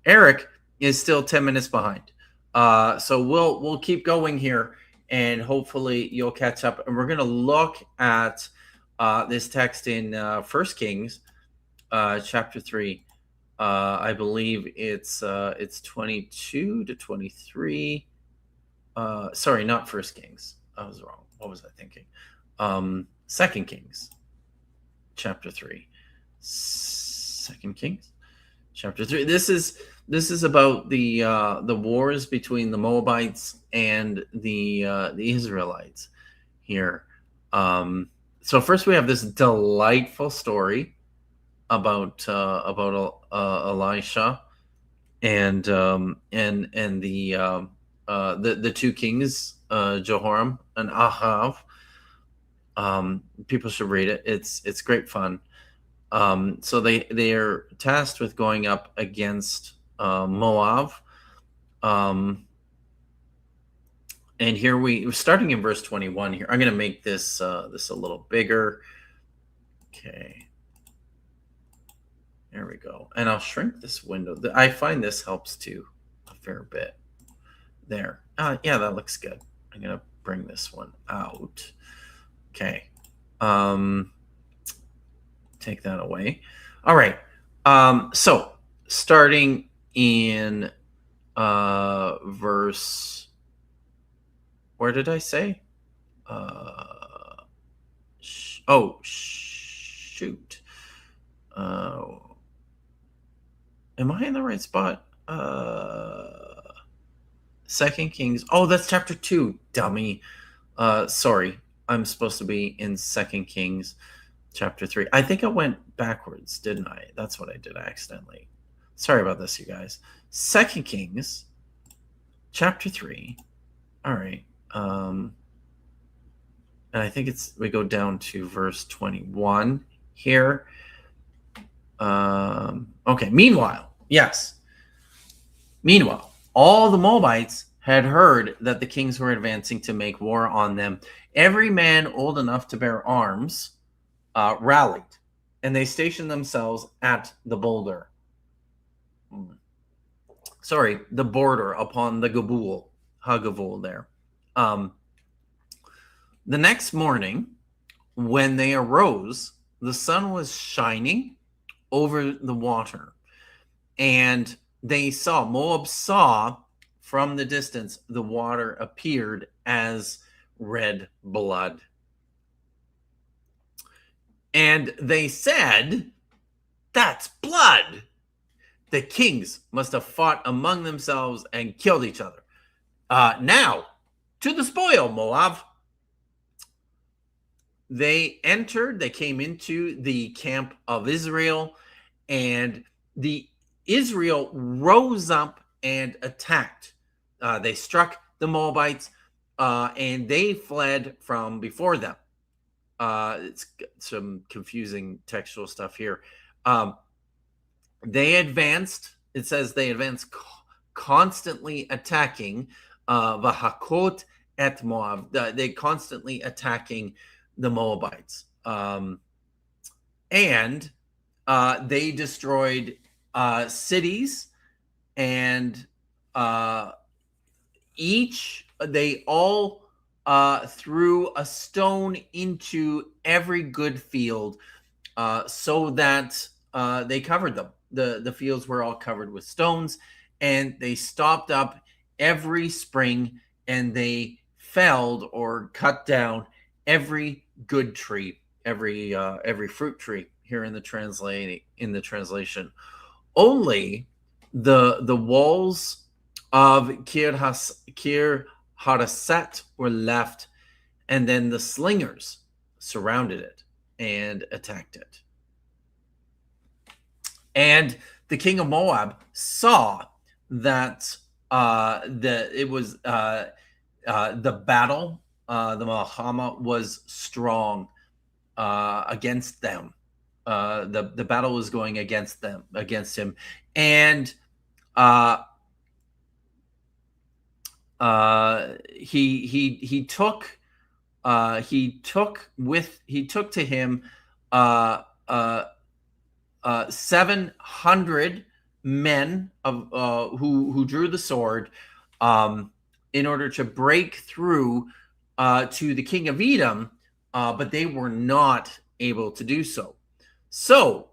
Speaker 2: Eric is still 10 minutes behind. So we'll keep going here, and hopefully you'll catch up. And we're going to look at this text in 1 Kings chapter 3. I believe it's 22 to 23. Sorry, not 1 Kings. I was wrong. What was I thinking? 2 Kings chapter 3. 2 Kings chapter 3. This is about the wars between the Moabites and the Israelites here. So first we have this delightful story about Elisha and the two kings, Jehoram and Ahav. People should read it. It's great fun. So they are tasked with going up against Moab. And here we're starting in verse 21 here. I'm going to make this this a little bigger. Okay. There we go. And I'll shrink this window. I find this helps too a fair bit. There. Yeah, that looks good. I'm going to bring this one out. Okay. Take that away. All right. So starting in verse, where did I say? Shoot. Am I in the right spot? 2 Kings. Oh, that's chapter 2, dummy. Sorry. I'm supposed to be in 2 Kings chapter 3. I think I went backwards, didn't I? That's what I did accidentally. Sorry about this, you guys. 2 Kings chapter 3. All right. And I think we go down to verse 21 here. Okay. Meanwhile, all the Moabites had heard that the kings were advancing to make war on them. Every man old enough to bear arms rallied, and they stationed themselves at the boulder. The border upon the Hagavul there. The next morning, when they arose, the sun was shining over the water, and Moab saw from the distance the water appeared as red blood. And they said, "That's blood." the kings must have fought among themselves and killed each other. Now, to the spoil, Moab. They came into the camp of Israel, and Israel rose up and attacked. They struck the Moabites, and they fled from before them. It's some confusing textual stuff here. They advanced. It says they advanced, constantly attacking Vahakot et Moab. They constantly attacking the Moabites, and they destroyed cities, and they all threw a stone into every good field, so that they covered them. The fields were all covered with stones, and they stopped up every spring, and they felled or cut down every good tree, every fruit tree here in the translation. Only the walls of Kir Hareset were left, and then the slingers surrounded it and attacked it. And the king of Moab saw that the battle, the Malhama, was strong against them. The battle was going against him, and he took to him 700 men of who drew the sword, in order to break through to the king of Edom, but they were not able to do so. So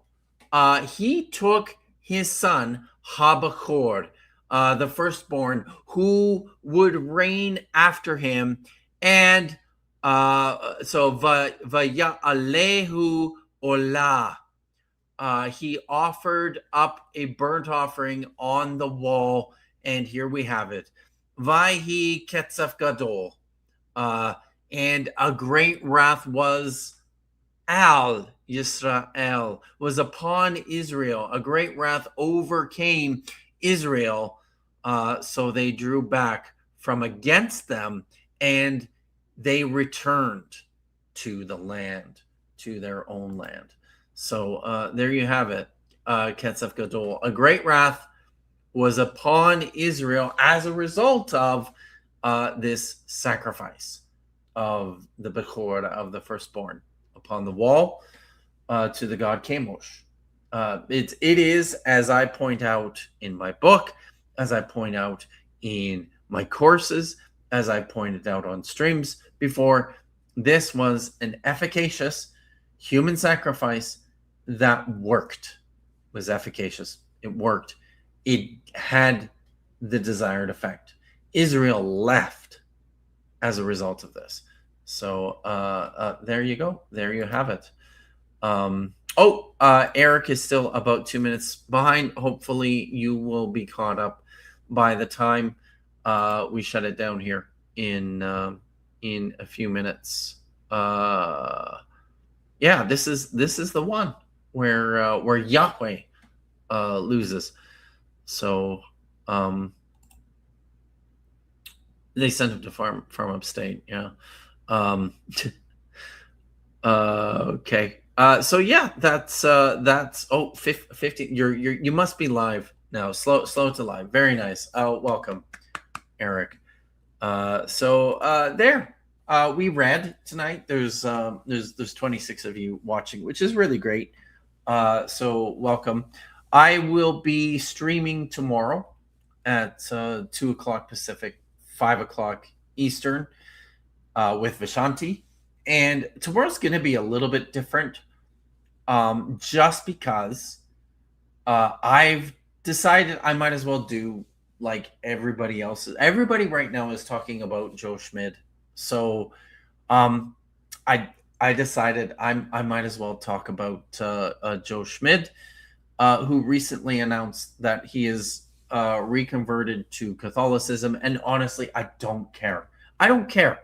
Speaker 2: he took his son Habachor, the firstborn, who would reign after him, and so Vaya'alehu Olah. He offered up a burnt offering on the wall, and here we have it. Vayhi Ketzaf Gadol. And a great wrath was Al Yisrael, was upon Israel. A great wrath overcame Israel. So they drew back from against them, and they returned to the land, to their own land. So there you have it, Ketzaf Gadol. A great wrath was upon Israel as a result of this sacrifice of the Bechor, of the firstborn, upon the wall to the god Chemosh. It is, as I point out in my book, as I point out in my courses, as I pointed out on streams before, this was an efficacious human sacrifice that worked, was efficacious. It worked. It had the desired effect. Israel left as a result of this. So there you go. There you have it. Eric is still about 2 minutes behind. Hopefully you will be caught up by the time we shut it down here in a few minutes. This is the one where Yahweh loses. So they sent him to farm upstate. Yeah. Okay. So yeah, that's 50. You must be live now. Slow to live. Very nice. Welcome, Eric. There. We read tonight. There's 26 of you watching, which is really great. So welcome. I will be streaming tomorrow at 2 o'clock Pacific, 5 o'clock Eastern, with Vishanti. And tomorrow's going to be a little bit different, just because I've decided I might as well do like everybody else's. Everybody right now is talking about Joe Schmid. So I decided I might as well talk about Joe Schmid. who recently announced that he is reconverted to Catholicism. And honestly, I don't care. I don't care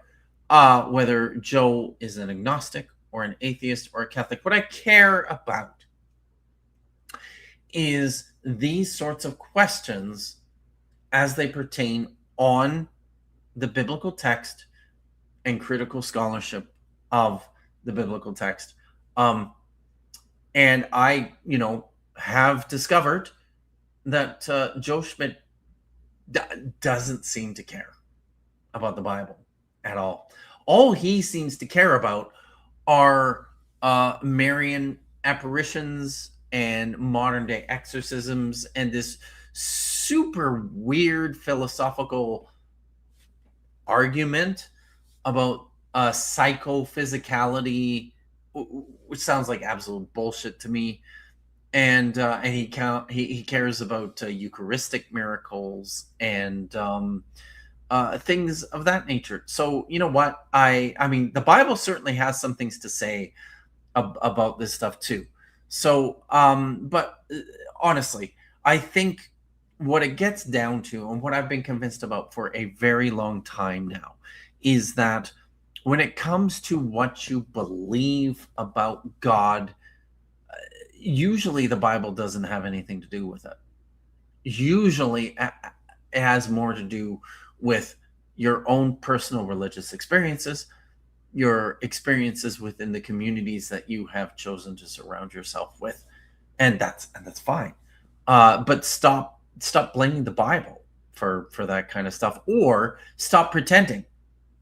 Speaker 2: whether Joe is an agnostic or an atheist or a Catholic. What I care about is these sorts of questions as they pertain on the biblical text and critical scholarship of the biblical text. And I, have discovered that Joe Schmidt doesn't seem to care about the Bible at all. All he seems to care about are Marian apparitions and modern day exorcisms and this super weird philosophical argument about psychophysicality, which sounds like absolute bullshit to me. And he cares about Eucharistic miracles and things of that nature. So you know what? I mean, the Bible certainly has some things to say about this stuff too. So, but honestly, I think what it gets down to, and what I've been convinced about for a very long time now, is that when it comes to what you believe about God, usually the Bible doesn't have anything to do with it. Usually it has more to do with your own personal religious experiences, your experiences within the communities that you have chosen to surround yourself with, and that's fine. But stop blaming the Bible for that kind of stuff, or stop pretending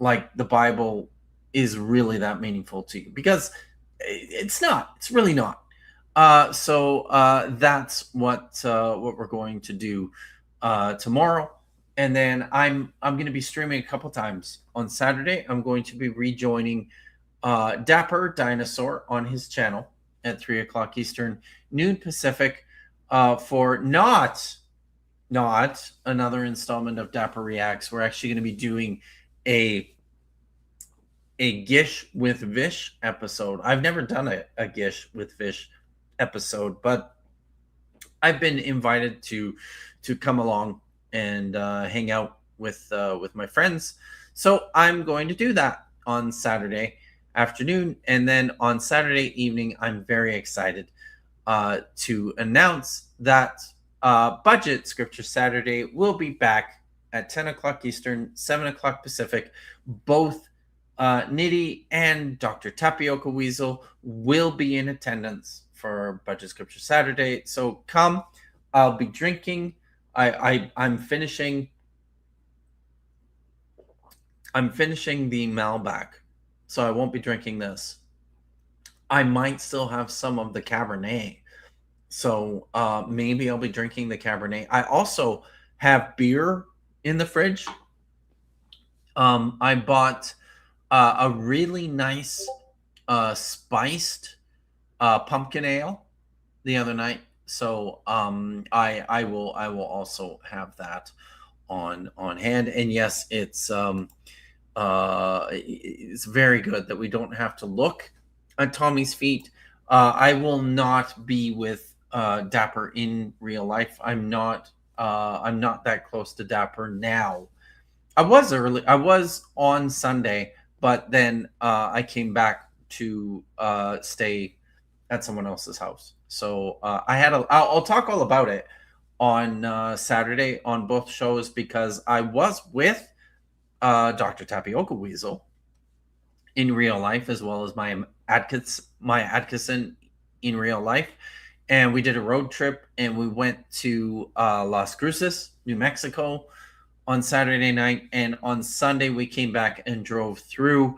Speaker 2: like the Bible is really that meaningful to you, because it's not. It's really not. So that's what we're going to do tomorrow. And then I'm going to be streaming a couple times on Saturday. I'm going to be rejoining Dapper Dinosaur on his channel at 3 o'clock Eastern, noon Pacific, for not another installment of Dapper Reacts. We're actually going to be doing a Gish with Vish episode. I've never done a Gish with Vish episode, but I've been invited to come along and hang out with my friends. So I'm going to do that on Saturday afternoon, and then on Saturday evening, I'm very excited to announce that Budget Scripture Saturday will be back at 10 o'clock Eastern, 7 o'clock Pacific. Both Nitty and Dr. Tapioca Weasel will be in attendance for Budget Scripture Saturday. So come. I'll be drinking. I'm finishing the Malbec, so I won't be drinking this. I might still have some of the Cabernet, so maybe I'll be drinking the Cabernet. I also have beer in the fridge. I bought a really nice spiced pumpkin ale the other night, so I will also have that on hand. And yes, it's very good that we don't have to look at Tommy's feet. I will not be with Dapper in real life. I'm not that close to Dapper now. I was on Sunday, but then I came back to stay at someone else's house. So I'll talk all about it on Saturday on both shows, because I was with Dr. Tapioca Weasel in real life, as well as my Atkinson in real life. And we did a road trip, and we went to Las Cruces, New Mexico on Saturday night. And on Sunday, we came back and drove through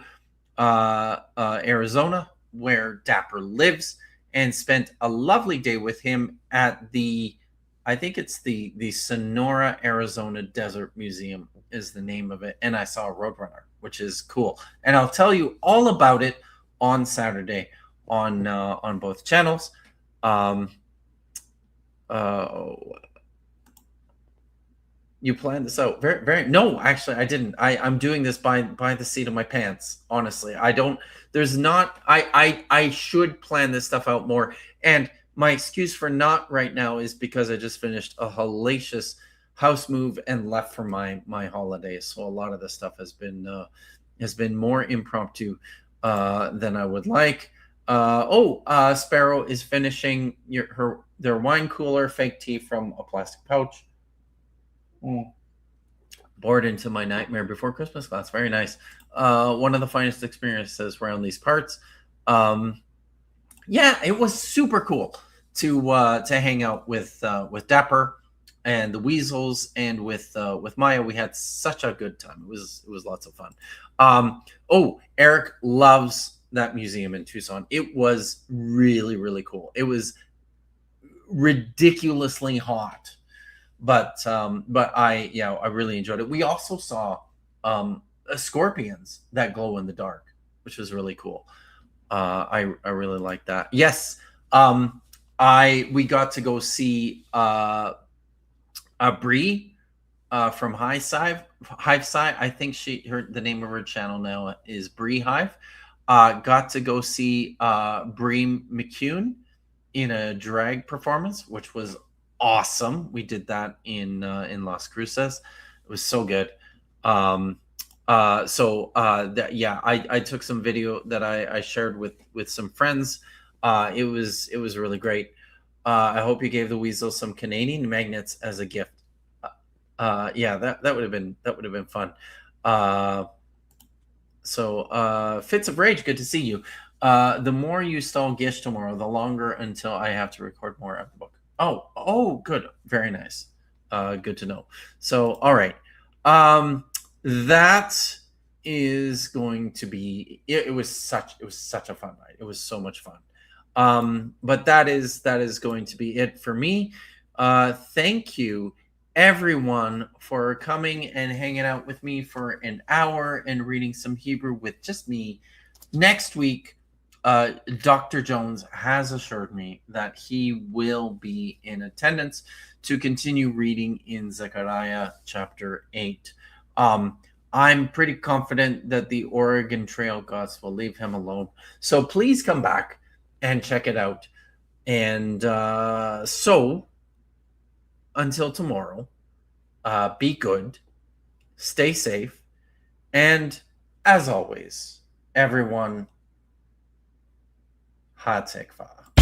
Speaker 2: Arizona, where Dapper lives, and spent a lovely day with him at I think it's the Sonora, Arizona Desert Museum is the name of it. And I saw a Roadrunner, which is cool. And I'll tell you all about it on Saturday on both channels. You planned this out. No, actually I didn't. I'm doing this by the seat of my pants. Honestly, I should plan this stuff out more. And My excuse for not right now is because I just finished a hellacious house move and left for my holidays. So a lot of the stuff has been more impromptu than I would like. Sparrow is finishing their wine cooler fake tea from a plastic pouch. Poured into my Nightmare Before Christmas glass. Very nice. One of the finest experiences around these parts. Yeah, it was super cool to hang out with Dapper and the Weasels and with Maya. We had such a good time. It was lots of fun. Eric loves that museum in Tucson. It was really, really cool. It was ridiculously hot, but I really enjoyed it. We also saw scorpions that glow in the dark, which was really cool. I really like that. Yes, we got to go see Bree from Hive Side. I think the name of her channel now is Bree Hive. Got to go see Bree McCune in a drag performance, which was awesome. We did that in Las Cruces. It was so good. I took some video that I shared with some friends. It was really great. I hope you gave the weasel some Canadian magnets as a gift. That would have been fun. Fits of Rage, good to see you. The more you stall Gish tomorrow, the longer until I have to record more of the book. Oh, good. Very nice. Good to know. So, all right. That is going to be it was such a fun night. It was so much fun. But that is going to be it for me. Thank you everyone for coming and hanging out with me for an hour and reading some Hebrew with just me. Next week, Dr. Jones has assured me that he will be in attendance to continue reading in Zechariah chapter 8. I'm pretty confident that the Oregon Trail gods will leave him alone. So please come back and check it out. And until tomorrow, be good, stay safe, and as always, everyone, Hatikva.